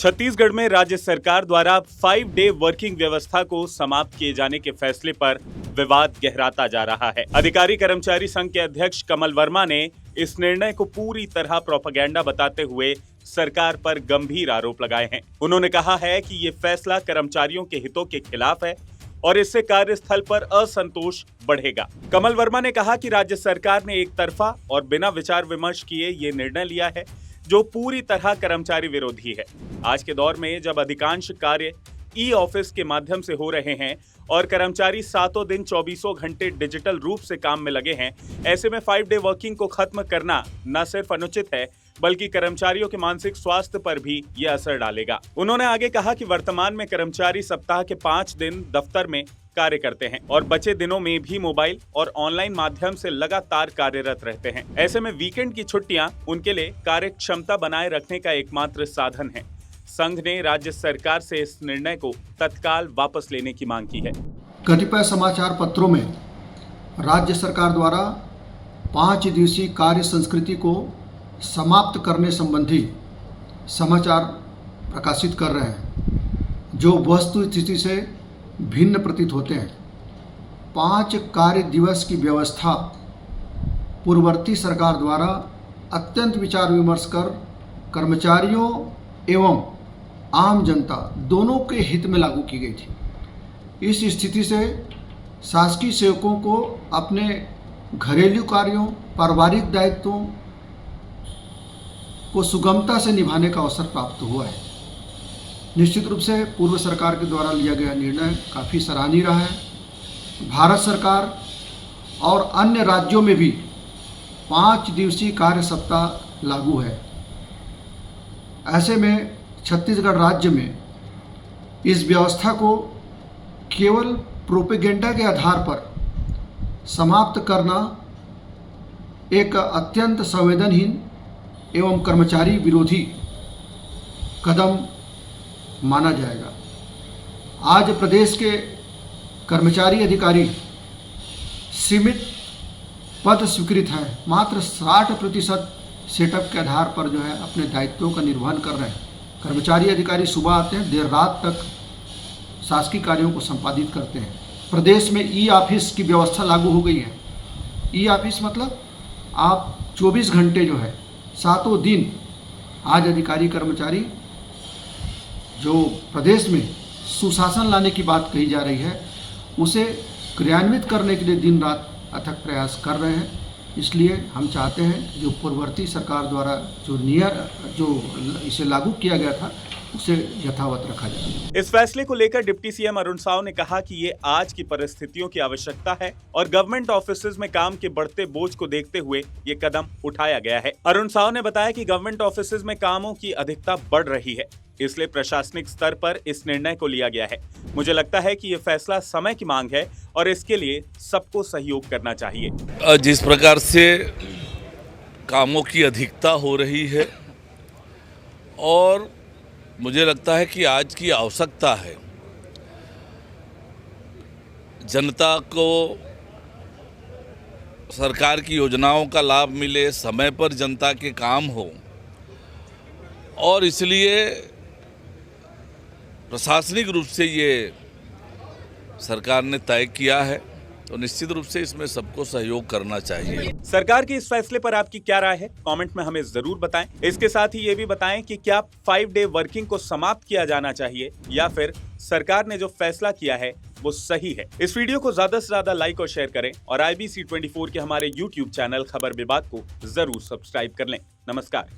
छत्तीसगढ़ में राज्य सरकार द्वारा 5 डे वर्किंग व्यवस्था को समाप्त किए जाने के फैसले पर विवाद गहराता जा रहा है। अधिकारी कर्मचारी संघ के अध्यक्ष कमल वर्मा ने इस निर्णय को पूरी तरह प्रोपेगेंडा बताते हुए सरकार पर गंभीर आरोप लगाए हैं। उन्होंने कहा है कि ये फैसला कर्मचारियों के हितों के खिलाफ है और इससे कार्यस्थल पर असंतोष बढ़ेगा। कमल वर्मा ने कहा कि राज्य सरकार ने एक तरफा और बिना विचार विमर्श किए ये निर्णय लिया है जो पूरी तरह कर्मचारी विरोधी है। आज के दौर में जब अधिकांश कार्य ई ऑफिस के माध्यम से हो रहे हैं और कर्मचारी सातों दिन 24 घंटे डिजिटल रूप से काम में लगे हैं, ऐसे में 5 डे वर्किंग को खत्म करना न सिर्फ अनुचित है बल्कि कर्मचारियों के मानसिक स्वास्थ्य पर भी ये असर डालेगा। उन्होंने आगे कहा कि वर्तमान में कर्मचारी सप्ताह के 5 दिन दफ्तर में कार्य करते हैं और बचे दिनों में भी मोबाइल और ऑनलाइन माध्यम से लगातार कार्यरत रहते हैं। ऐसे में वीकेंड की छुट्टियां उनके लिए कार्य क्षमता बनाए रखने का एकमात्र साधन है। संघ ने राज्य सरकार से इस निर्णय को तत्काल वापस लेने की मांग की है। कतिपय समाचार पत्रों में राज्य सरकार द्वारा 5 दिवसीय कार्य संस्कृति को समाप्त करने संबंधी समाचार प्रकाशित कर रहे हैं जो वस्तु स्थिति से भिन्न प्रतीत होते हैं। 5 कार्य दिवस की व्यवस्था पूर्ववर्ती सरकार द्वारा अत्यंत विचार विमर्श कर कर्मचारियों एवं आम जनता दोनों के हित में लागू की गई थी। इस स्थिति से शासकीय सेवकों को अपने घरेलू कार्यों, पारिवारिक दायित्वों को सुगमता से निभाने का अवसर प्राप्त हुआ है। निश्चित रूप से पूर्व सरकार के द्वारा लिया गया निर्णय काफ़ी सराहनीय रहा है। भारत सरकार और अन्य राज्यों में भी 5 दिवसीय कार्य सप्ताह लागू है। ऐसे में छत्तीसगढ़ राज्य में इस व्यवस्था को केवल प्रोपेगेंडा के आधार पर समाप्त करना एक अत्यंत संवेदनहीन एवं कर्मचारी विरोधी कदम माना जाएगा। आज प्रदेश के कर्मचारी अधिकारी सीमित पद स्वीकृत हैं, मात्र 60% सेटअप के आधार पर जो है अपने दायित्वों का निर्वहन कर रहे हैं। कर्मचारी अधिकारी सुबह आते हैं, देर रात तक शासकीय कार्यों को संपादित करते हैं। प्रदेश में ई ऑफिस की व्यवस्था लागू हो गई है। ई ऑफिस मतलब आप 24 घंटे जो है सातों दिन आज अधिकारी कर्मचारी जो प्रदेश में सुशासन लाने की बात कही जा रही है उसे क्रियान्वित करने के लिए दिन रात अथक प्रयास कर रहे हैं। इसलिए हम चाहते हैं जो पूर्ववर्ती सरकार द्वारा जो इसे लागू किया गया था उसे यथावत रखा जाए। इस फैसले को लेकर डिप्टी सीएम अरुण साव ने कहा कि ये आज की परिस्थितियों की आवश्यकता है और गवर्नमेंट ऑफिसेज में काम के बढ़ते बोझ को देखते हुए ये कदम उठाया गया है। अरुण साव ने बताया कि गवर्नमेंट ऑफिसेज में कामों की अधिकता बढ़ रही है, इसलिए प्रशासनिक स्तर पर इस निर्णय को लिया गया है। मुझे लगता है कि ये फैसला समय की मांग है और इसके लिए सबको सहयोग करना चाहिए। जिस प्रकार से कामों की अधिकता हो रही है और मुझे लगता है कि आज की आवश्यकता है जनता को सरकार की योजनाओं का लाभ मिले, समय पर जनता के काम हो और इसलिए प्रशासनिक रूप से ये सरकार ने तय किया है तो निश्चित रूप से इसमें सबको सहयोग करना चाहिए। सरकार के इस फैसले पर आपकी क्या राय है? कमेंट में हमें जरूर बताएं। इसके साथ ही ये भी बताएं कि क्या 5 डे वर्किंग को समाप्त किया जाना चाहिए या फिर सरकार ने जो फैसला किया है वो सही है। इस वीडियो को ज्यादा से ज्यादा लाइक और शेयर करें और IBC 24 के हमारे YouTube चैनल खबर विवाद को जरूर सब्सक्राइब कर लें। नमस्कार।